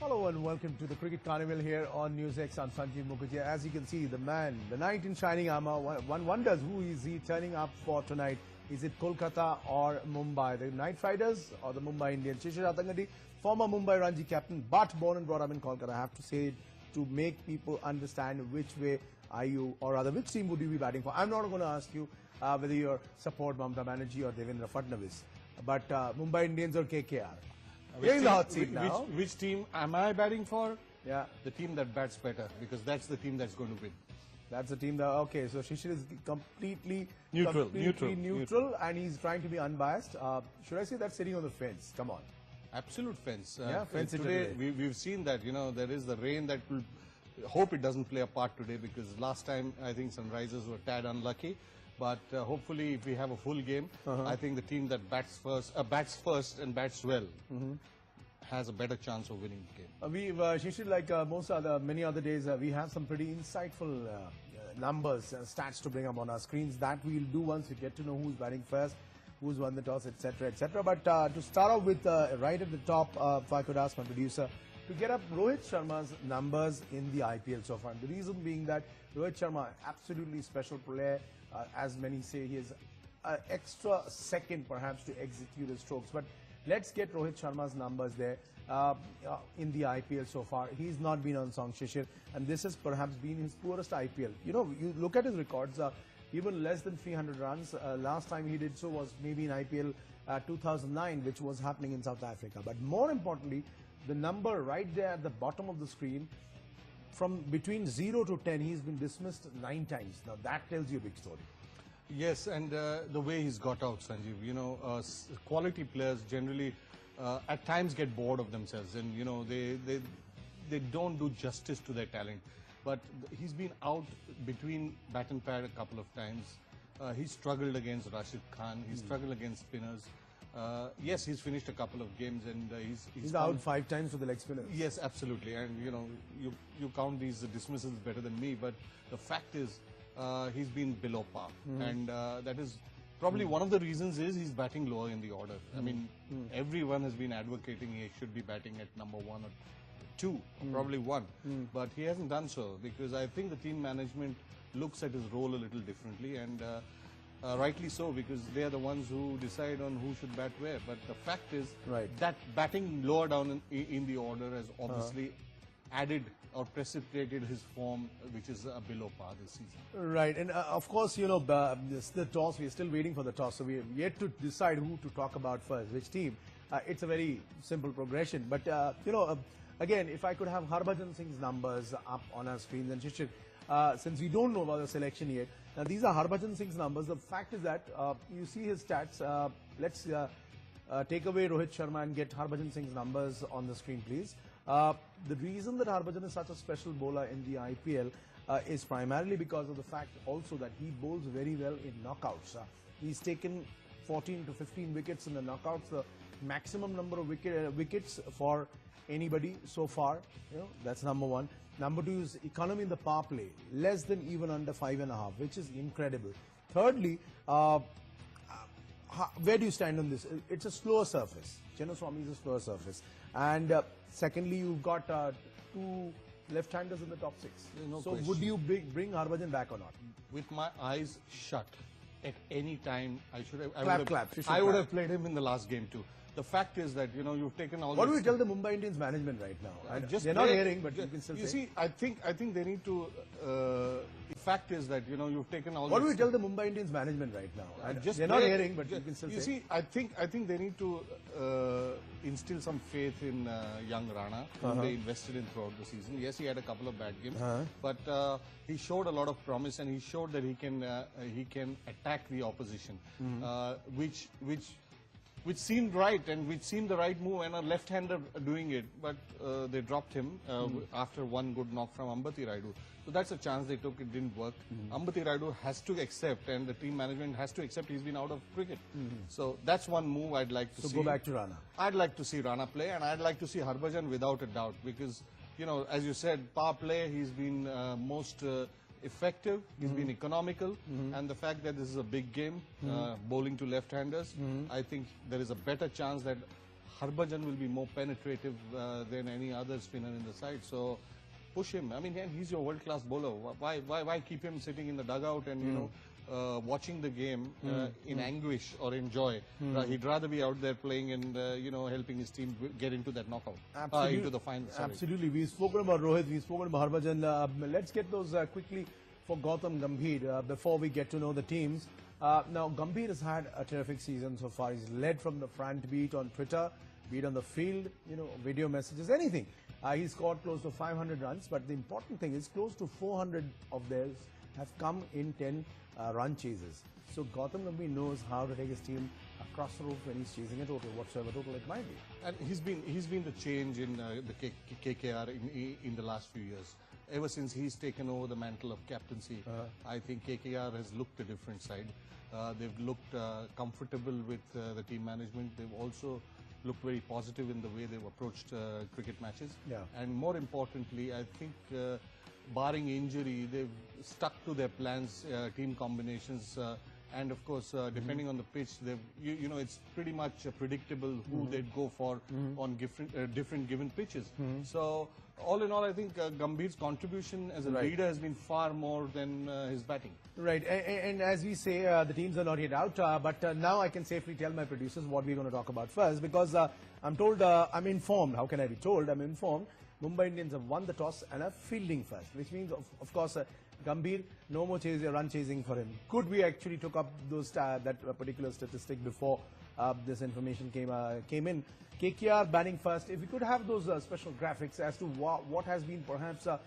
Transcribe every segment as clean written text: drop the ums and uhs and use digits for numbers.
Hello and welcome to the Cricket Carnival here on NewsX. I'm Sanjeev Mukherjee. As you can see, the man, the knight in shining armour. One wonders who is he turning up for tonight. Is it Kolkata or Mumbai? The Knight Riders or the Mumbai Indians? Shishir Atangadi, former Mumbai Ranji captain, but born and brought up in Kolkata. I have to say it to make people understand which way are you, or rather which team would you be batting for. I'm not going to ask you whether you support Mamata Banerjee or Devendra Fadnavis, but Mumbai Indians or KKR. We're in the hot seat now. Which team am I batting for? Yeah. The team that bats better, because that's the team that's going to win. That's the team that, okay, so Shishir is completely neutral, and he's trying to be unbiased. Should I say that's sitting on the fence? Come on. Absolute fence. Yeah, fence today. We've seen that, there is the rain that will, hope it doesn't play a part today, because last time I think Sunrisers were tad unlucky. But hopefully, if we have a full game, I think the team that bats first and bats well has a better chance of winning the game. Shishir, like many other days, we have some pretty insightful numbers, stats to bring up on our screens. That we'll do once we get to know who's batting first, who's won the toss, etc., etc. But to start off with, right at the top, if I could ask my producer to get up Rohit Sharma's numbers in the IPL so far. And the reason being that Rohit Sharma, absolutely special player. As many say, he is an extra second perhaps to execute his strokes. But let's get Rohit Sharma's numbers there in the IPL so far. He's not been on song, Shishir, and this has perhaps been his poorest IPL. You look at his records, even less than 300 runs. Last time he did so was maybe in IPL 2009, which was happening in South Africa. But more importantly, the number right there at the bottom of the screen, from between 0 to 10, he's been dismissed 9 times. Now that tells you a big story. Yes, and the way he's got out, Sanjeev, quality players generally at times get bored of themselves, and they don't do justice to their talent. But he's been out between bat and pad a couple of times. He struggled against Rashid Khan. He struggled against spinners. Yes, he's finished a couple of games, and he's out 5 times for the leg spinners. Yes, absolutely. And you count these dismissals better than me, but the fact is he's been below par, and that is probably one of the reasons is he's batting lower in the order. I mean, everyone has been advocating he should be batting at number 1 or 2, or probably 1, but he hasn't done so, because I think the team management looks at his role a little differently, and rightly so, because they are the ones who decide on who should bat where. But the fact is that batting lower down in the order has obviously added or precipitated his form, which is below par this season. Right, and of course, the toss, we're still waiting for the toss, so we're yet to decide who to talk about first, which team. It's a very simple progression, but again, if I could have Harbhajan Singh's numbers up on our screens, and Shishir, since we don't know about the selection yet, now these are Harbhajan Singh's numbers. The fact is that you see his stats. Let's take away Rohit Sharma and get Harbhajan Singh's numbers on the screen, please. The reason that Harbhajan is such a special bowler in the IPL is primarily because of the fact also that he bowls very well in knockouts. He's taken 14 to 15 wickets in the knockouts, the maximum number of wickets for anybody so far. That's number 1. Number 2 is economy in the power play, less than even under 5.5, which is incredible. Thirdly, where do you stand on this? It's a slower surface. Chinnaswamy is a slower surface. And secondly, you've got 2 left-handers in the top 6. No so question. Would you bring Harbhajan back or not? With my eyes shut, at any time, I would have played him in the last game too. The fact is that, you've taken all What do we tell the Mumbai Indians management right now? They're not hearing, but you can still say. You see, I think they need to, the fact is that, you've taken all What do we tell the Mumbai Indians management right now? They're not hearing, but you can still say. You see, I think they need to instill some faith in young Rana, whom they invested in throughout the season. Yes, he had a couple of bad games, but he showed a lot of promise, and he showed that he can attack the opposition, which seemed right, and which seemed the right move, and a left-hander doing it, but they dropped him after one good knock from Ambati Rayudu. So that's a chance they took, it didn't work. Ambati Rayudu has to accept, and the team management has to accept he's been out of cricket. So that's one move I'd like to see. So go back to Rana. I'd like to see Rana play, and I'd like to see Harbhajan without a doubt, because, as you said, power play, he's been most effective, he's been economical, and the fact that this is a big game, bowling to left-handers, I think there is a better chance that Harbhajan will be more penetrative than any other spinner in the side. So push him. I mean, and he's your world-class bowler. Why keep him sitting in the dugout and, you know, watching the game in anguish or in joy? He'd rather be out there playing and, you know, helping his team get into that knockout, into the final. Sorry. Absolutely. We've spoken about Rohit, we've spoken about Harbhajan. Let's get those quickly for Gautam Gambhir before we get to know the teams. Now, Gambhir has had a terrific season so far. He's led from the front, be it on Twitter, be it on the field, you know, video messages, anything. He's scored close to 500 runs, but the important thing is close to 400 of theirs have come in 10 run chases. So Gautam Gambhir knows how to take his team across the rope when he's chasing a total, whatsoever total it might be. And he's been the change in the KKR in the last few years. Ever since he's taken over the mantle of captaincy, I think KKR has looked a different side. They've looked comfortable with the team management. They've also looked very positive in the way they've approached cricket matches. Yeah. And more importantly, I think barring injury, they've stuck to their plans, team combinations, and of course, depending on the pitch, you know, it's pretty much predictable who they'd go for on different given pitches. So all in all, I think Gambhir's contribution as a leader has been far more than his batting. Right, and as we say, the teams are not yet out, but now I can safely tell my producers what we're going to talk about first, because I'm told, I'm informed, how can I be told? I'm informed, Mumbai Indians have won the toss and are fielding first, which means, of course, Gambhir, no more run chasing for him. Could we actually took up those that particular statistic before this information came in? KKR batting first. If we could have those special graphics as to what has been perhaps a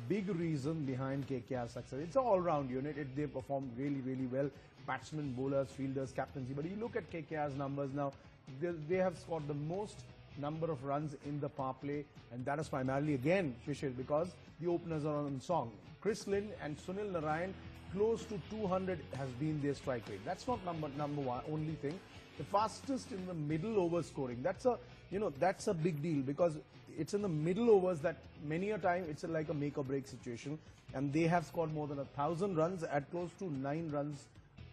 big reason behind KKR's success. It's an all-round unit. They performed really, really well. Batsmen, bowlers, fielders, captaincy. But you look at KKR's numbers now, they have scored the most number of runs in the power play, and that is primarily, again, Shishir, because the openers are on song. Chris Lynn and Sunil Narayan, close to 200 has been their strike rate. That's not number one, only thing. The fastest in the middle over scoring. That's a big deal, because it's in the middle overs that many a time it's like a make or break situation, and they have scored more than 1,000 runs at close to 9 runs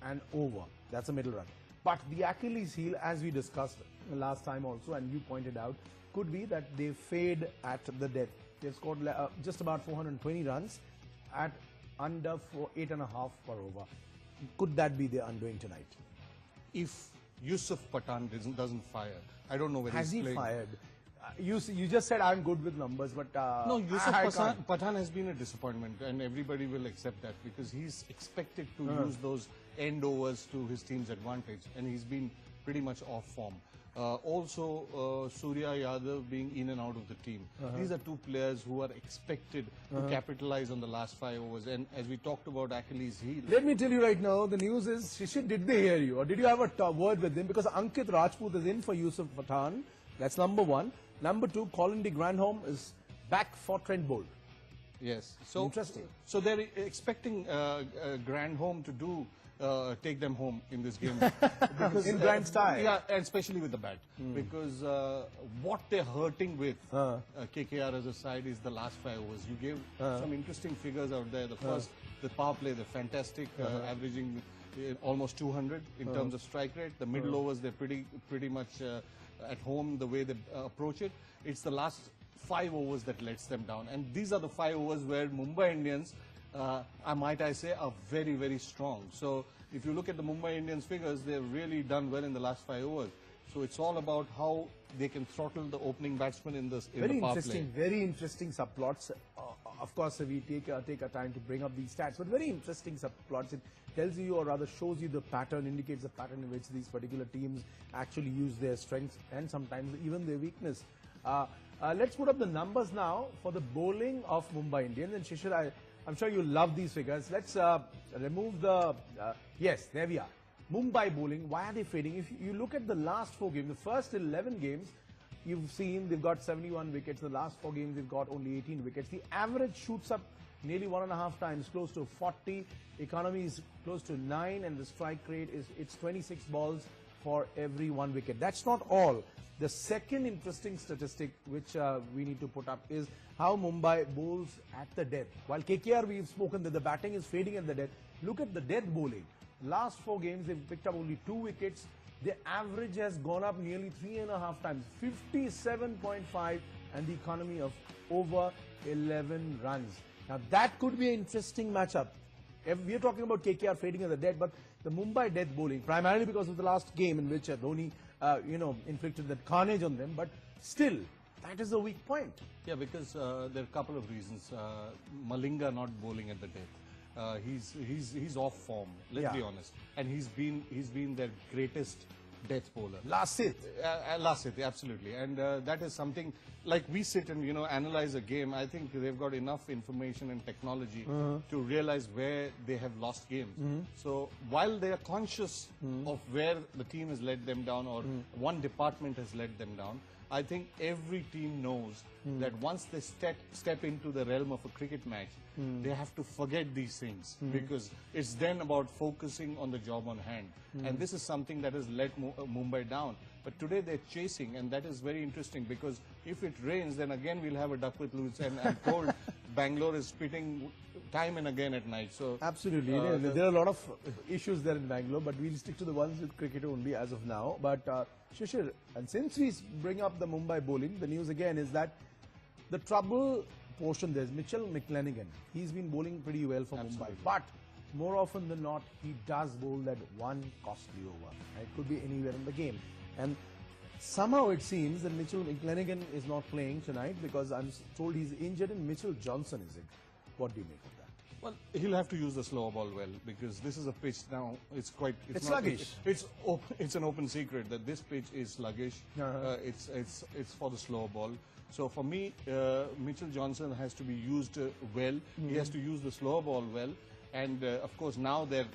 and over. That's a middle run. But the Achilles heel, as we discussed last time also, and you pointed out, could be that they fade at the death. They've scored just about 420 runs at under 8.5 per over. Could that be their undoing tonight? If Yusuf Pathan doesn't fire, I don't know whether has he's he playing. fired? You just said I'm good with numbers, but no, Yusuf Pathan has been a disappointment, and everybody will accept that, because he's expected to use those end overs to his team's advantage, and he's been pretty much off form. Also, Surya Yadav being in and out of the team. These are two players who are expected to capitalize on the last 5 overs. And as we talked about Achilles heel. Let me tell you right now, the news is, Shishir, did they hear you? Or did you have a word with him? Because Ankit Rajput is in for Yusuf Pathan. That's number one. Number two, Colin de Grandhomme is back for Trent Bolt. Yes. So interesting. So they're expecting Grandhomme to do take them home in this game. Because in grand style. Yeah, and especially with the bat. Because what they're hurting with KKR as a side is the last 5 overs. You gave some interesting figures out there. The first, the power play, they're fantastic, averaging almost 200 in terms of strike rate. The middle overs, they're pretty much at home the way they approach it. It's the last 5 overs that lets them down. And these are the 5 overs where Mumbai Indians, might I say, are very, very strong. So if you look at the Mumbai Indians figures, they've really done well in the last 5 overs. So it's all about how they can throttle the opening batsman in the power play. Very interesting subplots. Of course, we take our time to bring up these stats, but very interesting subplots. It tells you, or rather shows you the pattern, indicates the pattern in which these particular teams actually use their strengths and sometimes even their weakness. Let's put up the numbers now for the bowling of Mumbai Indians. And Shishir, I'm sure you love these figures. Let's remove the... yes, there we are. Mumbai bowling, why are they fading? If you look at the last 4 games, the first 11 games, you've seen they've got 71 wickets. The last 4 games, they've got only 18 wickets. The average shoots up nearly 1.5 times, close to 40. Economy is close to 9, and the strike rate is 26 balls for every 1 wicket. That's not all. The second interesting statistic which we need to put up is how Mumbai bowls at the death. While KKR, we've spoken that the batting is fading at the death. Look at the death bowling. Last 4 games, they've picked up only 2 wickets. their average has gone up nearly 3.5 times, 57.5, and the economy of over 11 runs. Now that could be an interesting matchup. We are talking about KKR fading as a dead, but the Mumbai death bowling, primarily because of the last game in which Dhoni, inflicted that carnage on them, but still, that is a weak point. Yeah, because there are a couple of reasons. Malinga not bowling at the death. He's off form. Let's be honest, and he's been their greatest death bowler. Last hit. Last hit, absolutely. And that is something, like we sit and, analyze a game. I think they've got enough information and technology to realize where they have lost games. So while they are conscious of where the team has let them down or one department has let them down, I think every team knows that once they step into the realm of a cricket match, they have to forget these things because it's then about focusing on the job on hand. And this is something that has let Mumbai down. But today they're chasing, and that is very interesting because if it rains, then again we'll have a duck with loose. And I'm told Bangalore is spitting time and again at night. So absolutely, there are a lot of issues there in Bangalore, but we'll stick to the ones with cricket only as of now. But Shishir, and since we bring up the Mumbai bowling, the news again is that the trouble portion, there's Mitchell McClenaghan. He's been bowling pretty well for Mumbai, but more often than not, he does bowl that one costly over. It could be anywhere in the game. And somehow it seems that Mitchell McClenaghan is not playing tonight because I'm told he's injured and Mitchell Johnson is it. What do you make of that? Well, he'll have to use the slower ball well because this is a pitch now. It's sluggish. It's an open secret that this pitch is sluggish. It's for the slower ball. So for me, Mitchell Johnson has to be used well. He has to use the slower ball well. And of course, now their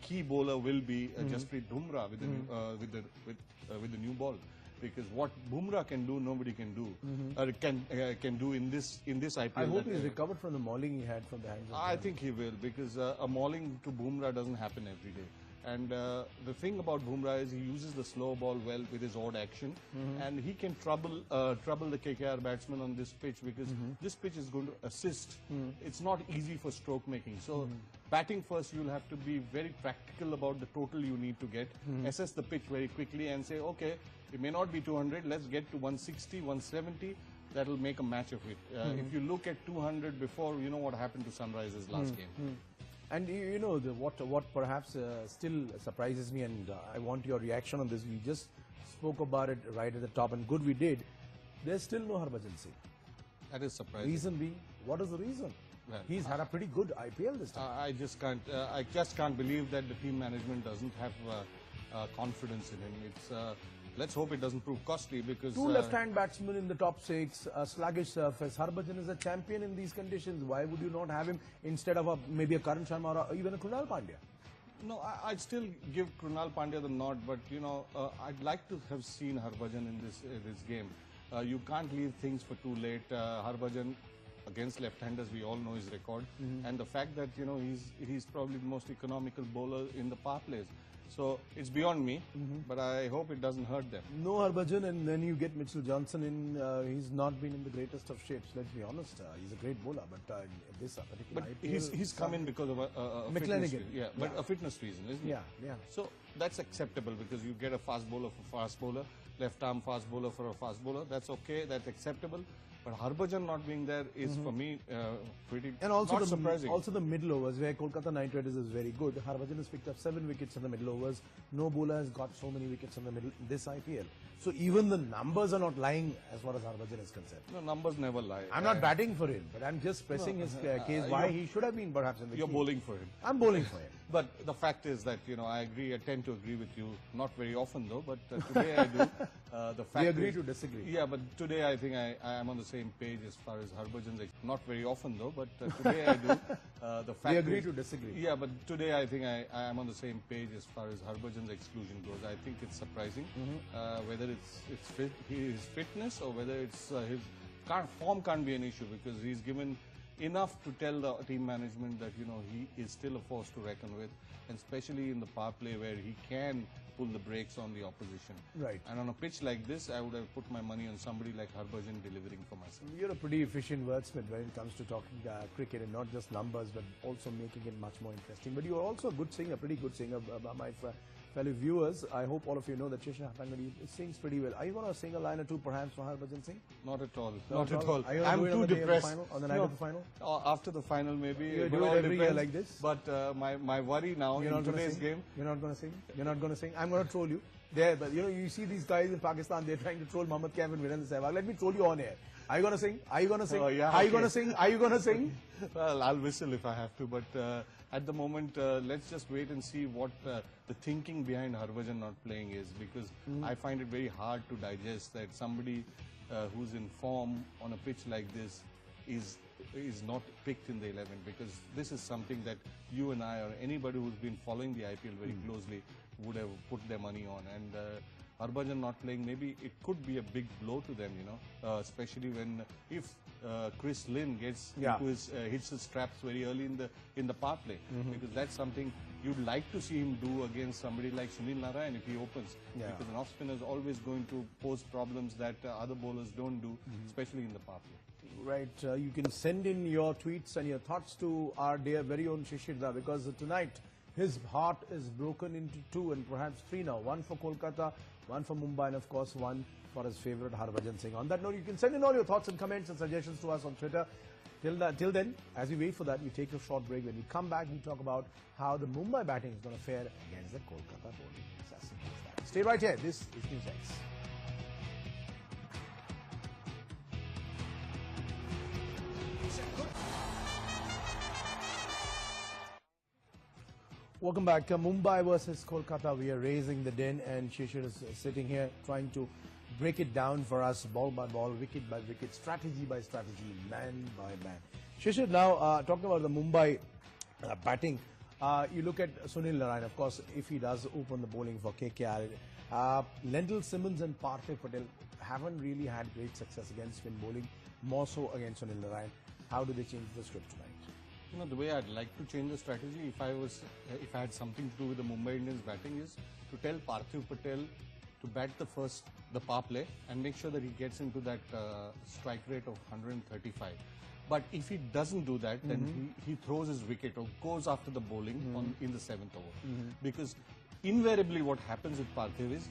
key bowler will be Jasprit Bumrah with the new ball, because what Bumrah can do, nobody can do, or can do in this IPL. I hope he's recovered from the mauling he had from the hands of I think he will, because a mauling to Bumrah doesn't happen every day. And the thing about Bumrah is he uses the slow ball well with his odd action, and he can trouble the KKR batsman on this pitch because this pitch is going to assist. It's not easy for stroke making. So batting first, you'll have to be very practical about the total you need to get, assess the pitch very quickly and say, okay, it may not be 200, let's get to 160, 170. That'll make a match of it. If you look at 200 before, you know what happened to Sunrisers last game. And what perhaps still surprises me, and I want your reaction on this. We just spoke about it right at the top, and good we did. There's still no Harbhajan Singh. That is surprising. Reason being, what is the reason? Well, he's had a pretty good IPL this time. I just can't believe that the team management doesn't have confidence in him. It's let's hope it doesn't prove costly because... Two left-hand batsmen in the top 6, a sluggish surface. Harbhajan is a champion in these conditions. Why would you not have him instead of maybe a Karan Sharma or even a Krunal Pandya? No, I'd still give Krunal Pandya the nod, but I'd like to have seen Harbhajan in this game. You can't leave things for too late. Harbhajan against left-handers, we all know his record, and the fact that he's probably the most economical bowler in the power plays. So it's beyond me, but I hope it doesn't hurt them. No Harbhajan, and then you get Mitchell Johnson in. He's not been in the greatest of shapes. Let's be honest. He's a great bowler, but in this particular IPL, he's come in because of a fitness reason. But a fitness reason, isn't it? Yeah. So that's acceptable because you get a fast bowler for fast bowler, left arm fast bowler for a fast bowler. That's okay. That's acceptable. But Harbhajan not being there is for me pretty and also not surprising. Also the middle overs where Kolkata Knight Riders is very good. Harbhajan has picked up 7 wickets in the middle overs. No bowler has got so many wickets in the middle in this IPL. So even the numbers are not lying as far as Harbhajan is concerned. No, numbers never lie. I'm not batting for him, but I'm just pressing his case why he should have been perhaps in the You're bowling for him. I'm bowling for him. But the fact is that, I agree, I tend to agree with you. Not very often though, but today I do. The fact we agree to disagree. Yeah, but today I think I am on the same page as far as Harbhajan's. Not very often though, but today I do. The fact we agree to disagree. Yeah, but today I think I am on the same page as far as Harbhajan's exclusion goes. I think it's surprising whether it's his fitness or whether it's his form can't be an issue because he's given enough to tell the team management that he is still a force to reckon with, and especially in the power play where he can pull the brakes on the opposition. Right. And on a pitch like this, I would have put my money on somebody like Harbhajan delivering for myself. You're a pretty efficient wordsmith when it comes to talking cricket and not just numbers, but also making it much more interesting. But you're also a good singer, pretty good singer. My fellow viewers, I hope all of you know that Shishir Hatangadi sings pretty well. Are you going to sing a line or two perhaps for Harbhajan Singh? Not at all. Not at all. Are you I'm too depressed. On the night of the final? After the final, maybe. You do it every year like this? But my worry now in today's game. You're not going to sing? You're not going to sing? I'm going to troll you. There, but you see these guys in Pakistan, they're trying to troll Mohammad Kaif and Virendra Sehwag. Let me troll you on air. Are you going to sing? Are you going to sing? Oh, yeah, Are you going to sing? Are you going to sing? Well, I'll whistle if I have to, but at the moment, let's just wait and see what the thinking behind Harbhajan not playing is, because I find it very hard to digest that somebody who's in form on a pitch like this is not picked in the 11, because this is something that you and I or anybody who's been following the IPL very closely would have put their money on. And Harbhajan not playing, maybe it could be a big blow to them, especially when if Chris Lynn gets into his hits his straps very early in the power play, because that's something you'd like to see him do against somebody like Sunil Narine if he opens, because an off spinner is always going to pose problems that other bowlers don't do, especially in the power play. Right, you can send in your tweets and your thoughts to our dear very own Shishirda, because tonight his heart is broken into two and perhaps three now. One for Kolkata, one for Mumbai, and of course one for his favourite Harbhajan Singh. On that note, you can send in all your thoughts and comments and suggestions to us on Twitter. Till then, as we wait for that, we take a short break. When we come back, we talk about how the Mumbai batting is going to fare against the Kolkata bowling. It's as simple as that. Stay right here. This is NewsX. Welcome back. Mumbai versus Kolkata. We are raising the din, and Shishir is sitting here trying to break it down for us, ball by ball, wicket by wicket, strategy by strategy, man by man. Shishir, now talking about the Mumbai batting, you look at Sunil Narine, of course, if he does open the bowling for KKR. Lendl Simmons and Parthiv Patel haven't really had great success against spin bowling, more so against Sunil Narine. How do they change the script tonight? The way I'd like to change the strategy, if I had something to do with the Mumbai Indians batting, is to tell Parthiv Patel to bat the power play and make sure that he gets into that strike rate of 135. But if he doesn't do that, then he throws his wicket or goes after the bowling in the 7th over. Because invariably what happens with Parthiv is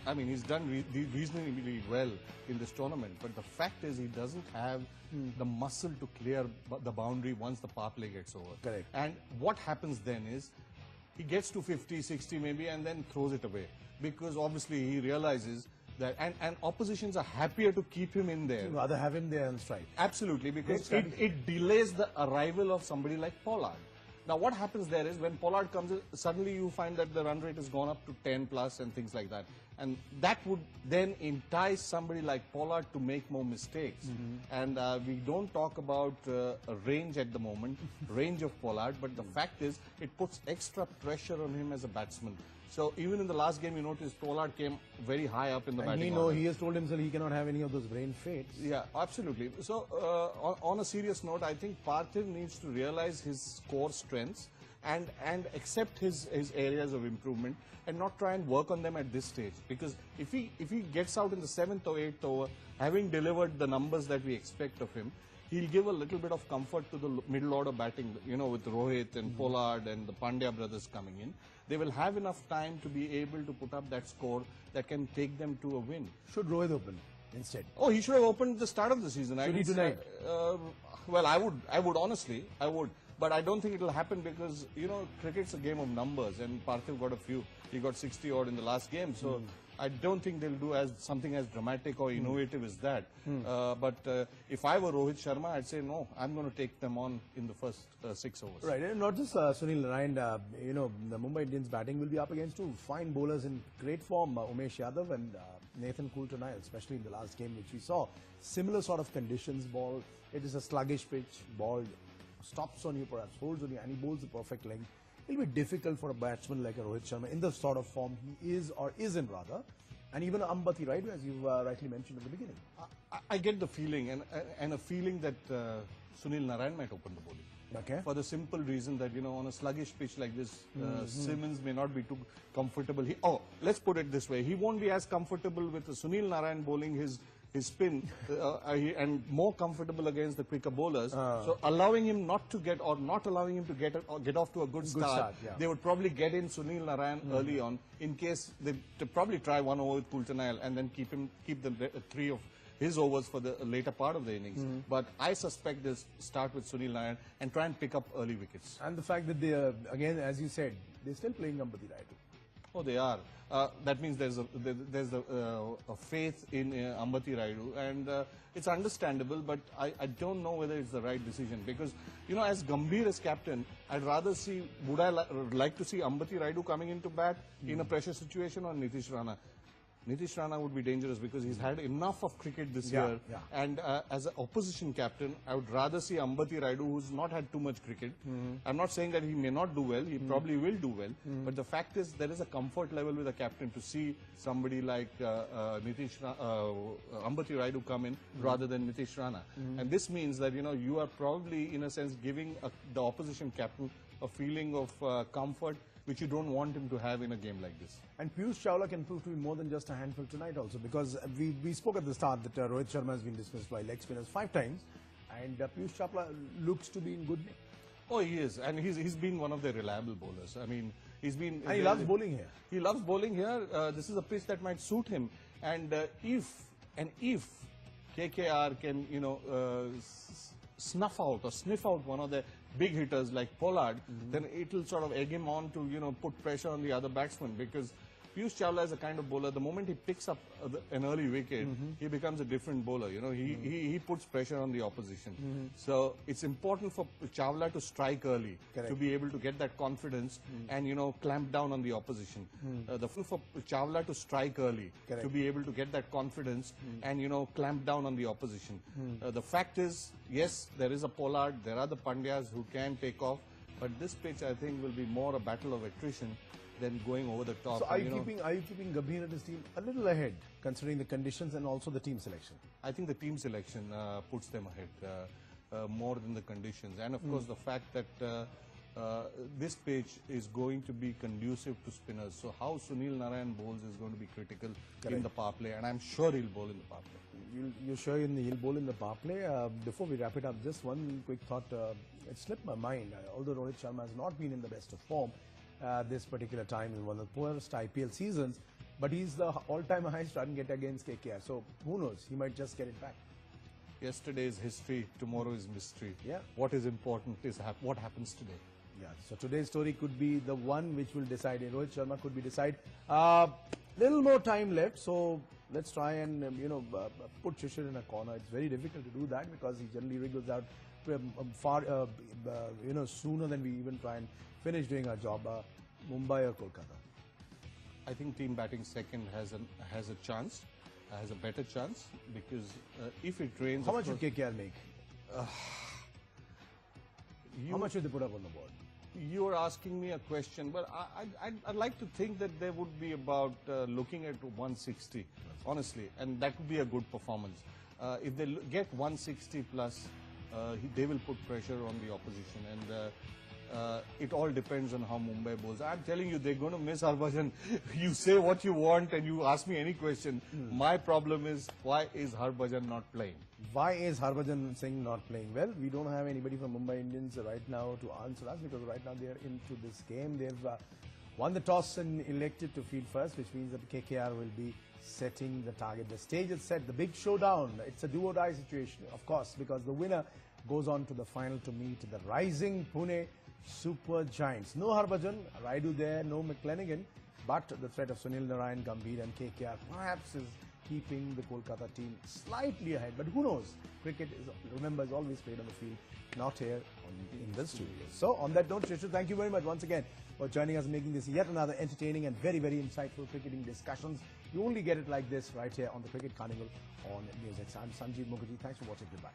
he's done reasonably well in this tournament, but the fact is he doesn't have the muscle to clear the boundary once the power play gets over. Correct. And what happens then is he gets to 50, 60 maybe, and then throws it away, because obviously he realizes that, and oppositions are happier to keep him in there. Rather have him there on strike. Absolutely, because it delays the arrival of somebody like Pollard. Now what happens there is when Pollard comes in, suddenly you find that the run rate has gone up to 10 plus and things like that. And that would then entice somebody like Pollard to make more mistakes. And we don't talk about a range at the moment, range of Pollard, but the fact is it puts extra pressure on him as a batsman. So even in the last game, you noticed Pollard came very high up in the batting order. He has told himself he cannot have any of those brain fates. Yeah, absolutely. So on a serious note, I think Parthiv needs to realize his core strengths and accept his areas of improvement and not try and work on them at this stage. Because if he gets out in the 7th or 8th over, having delivered the numbers that we expect of him, he'll give a little bit of comfort to the middle order batting, with Rohit and Pollard and the Pandya brothers coming in. They will have enough time to be able to put up that score that can take them to a win. Should Rohit open instead? Oh, he should have opened at the start of the season. Should he tonight? Well, I would honestly, I would. But I don't think it will happen because, cricket's a game of numbers, and Parthiv got a few. He got 60 odd in the last game. So I don't think they'll do something as dramatic or innovative as that. But if I were Rohit Sharma, I'd say no, I'm going to take them on in the first 6 overs. Right, and not just Sunil Narine, the Mumbai Indians batting will be up against two fine bowlers in great form, Umesh Yadav and Nathan Coulter-Nile, especially in the last game which we saw. Similar sort of conditions, it is a sluggish pitch, ball stops on you, perhaps holds on you, and he bowls the perfect length. It'll be difficult for a batsman like a Rohit Sharma in the sort of form he is or isn't rather, and even Ambati, right, as you rightly mentioned at the beginning. I get the feeling and a feeling that Sunil Narine might open the bowling. Okay. For the simple reason that, on a sluggish pitch like this, Simmons may not be too comfortable. Let's put it this way. He won't be as comfortable with Sunil Narine bowling his his spin, and more comfortable against the quicker bowlers. So allowing him not to get, or not allowing him to get off to a good start, yeah. they would probably get in Sunil Narayan early on, in case they to probably try one over with Kultanail and then keep the three of his overs for the later part of the innings. But I suspect they'll start with Sunil Narayan and try and pick up early wickets. And the fact that they are, again, as you said, they're still playing Ambati Raidu. Oh, they are. That means there's a faith in Ambati Raidu, and it's understandable, but I don't know whether it's the right decision, because, you know, as Gambhir as captain, I'd rather see, would I like to see Ambati Raidu coming into bat in a pressure situation, or Nitish Rana? Nitish Rana would be dangerous because he's had enough of cricket this year. Yeah. And as an opposition captain, I would rather see Ambati Raidu, who's not had too much cricket. I'm not saying that he may not do well. He probably will do well. But the fact is, there is a comfort level with a captain to see somebody like Ambati Raidu come in rather than Nitish Rana. And this means that, you know, you are probably, in a sense, giving the opposition captain a feeling of comfort, which you don't want him to have in a game like this. And Piyush Chawla can prove to be more than just a handful tonight also, because we spoke at the start that Rohit Sharma has been dismissed by leg spinners 5 times, and Piyush Chawla looks to be in good nick. Oh, he is, and he's been one of the reliable bowlers. I mean, he's been... And he loves bowling here. He loves bowling here. This is a pitch that might suit him. And if KKR can, you know, snuff out or sniff out one of the big hitters like Pollard, then it'll sort of egg him on to, you know, put pressure on the other batsman, because Piyush Chawla is a kind of bowler, the moment he picks up an early wicket, he becomes a different bowler. You know, he puts pressure on the opposition. So it's important for Chawla to strike early, to be able to get that confidence and, you know, clamp down on the opposition. For Chawla to strike early, to be able to get that confidence and, you know, clamp down on the opposition. The fact is, yes, there is a Pollard, there are the Pandyas who can take off, but this pitch, I think, will be more a battle of attrition than going over the top. So are you keeping Gambhir and his team a little ahead, considering the conditions and also the team selection? I think the team selection puts them ahead more than the conditions. And of course, the fact that this pitch is going to be conducive to spinners. So how Sunil Narayan bowls is going to be critical in the power play, and I'm sure he'll bowl in the power play. You're sure he'll bowl in the power play? Before we wrap it up, just one quick thought. It slipped my mind. Although Rohit Sharma has not been in the best of form this particular time in one of the poorest IPL seasons, but he's the all-time highest run getter against KKR. So who knows? He might just get it back. Yesterday is history, tomorrow is mystery. Yeah. What is important is what happens today. Yeah. So today's story could be the one which will decide. Rohit Sharma could be decide. Little more time left, so let's try and put Shishir in a corner. It's very difficult to do that because he generally wriggles out far sooner than we even try and finish doing our job. Mumbai or Kolkata? I think team batting second has a chance, has a better chance, because if it rains... How much would KKR make? How much should they put up on the board? You are asking me a question, but I'd like to think that they would be about looking at 160, honestly, and that would be a good performance. If they get 160 plus, they will put pressure on the opposition, and it all depends on how Mumbai bowls. I'm telling you, they're going to miss Harbhajan. You say what you want and you ask me any question. My problem is, why is Harbhajan not playing? Why is Harbhajan Singh not playing? Well, we don't have anybody from Mumbai Indians right now to answer us, because right now they are into this game. They've won the toss and elected to field first, which means that KKR will be setting the target. The stage is set, the big showdown. It's a do-or-die situation, of course, because the winner goes on to the final to meet the Rising Pune Supergiants. No Harbhajan, Raidu there, no McClenaghan, but the threat of Sunil Narayan, Gambhir and KKR perhaps is keeping the Kolkata team slightly ahead. But who knows? Cricket, remember, is always played on the field, not here in the studio. So on that note, Shishir, thank you very much once again for joining us, making this yet another entertaining and very, very insightful cricketing discussions. You only get it like this right here on the Cricket Carnival on NewsX. I'm Sanjeev Mukherjee. Thanks for watching. Goodbye.